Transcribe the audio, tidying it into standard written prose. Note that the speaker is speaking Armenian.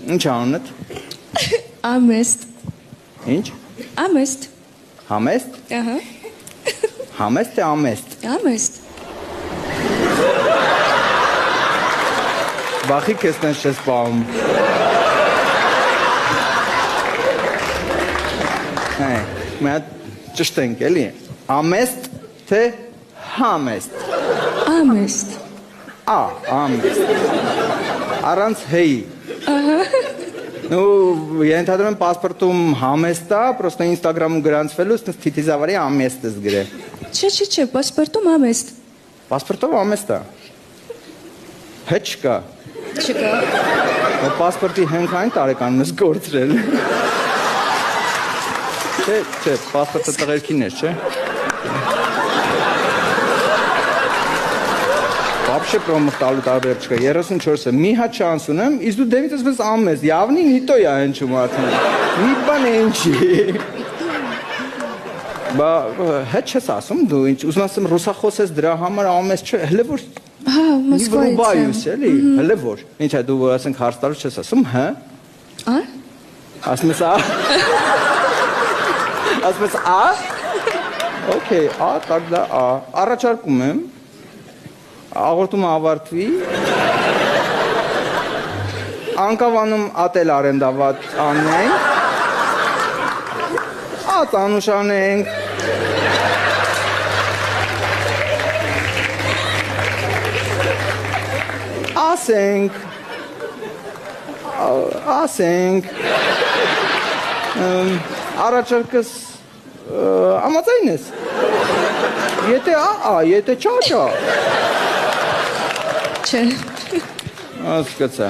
Ինչ անունդ։ Ամեստ։ Ինչ։ Ամեստ։ Համեստ։ Ահա։ Համեստ թե ամեստ։ Ամեստ։ Բախի քեզ տենց չես պահում։ Հա, մենք ճշտենք էլի։ Ամեստ թե համեստ։ Ամեստ։ Ամեստ։ Առանց հեյի։ Ну, я ընդհանրում եմ паспортում համեստ է, просто Instagram-ում գրանցվելուց թիթիզավարի ամեստ ես գրել։ Չէ, պասպորտում ամեստ։ Պասպորտով ամեստ է։ Հետ չկա։ Չկա։ Պասպորտի հենքային տարեկանն ես գործրել։ Չէ, պասպորտը տղերքին ես, չէ։ Вообще промах տալու տարբեր չկա, 34-ը, մի հատ շանս ունեմ, իսկ դու դեպից ասես ամես, явնի նիտո է հնչում արդեն, մի բան ենչի։ Բա հետ չես ասում դու, ինչ, ուզում ասեմ ռուսախոս ես դրա համար ամես չէ, հլը որ Հա, Մոսկվայից էլի, հլը որ, ինչ է դու ասենք հարց տալու չես ասում, հա։ Ասում ես ա։ Ասում ես ա։ Okay, тогда առաջարկում եմ աղորդումը ավարտվի, անկավանում ատել արենդավատ անենք, անուշ անենք, ասենք, առաջարկս ամաձայն ես, եթե եթե չա, Չէ։ ասկացա։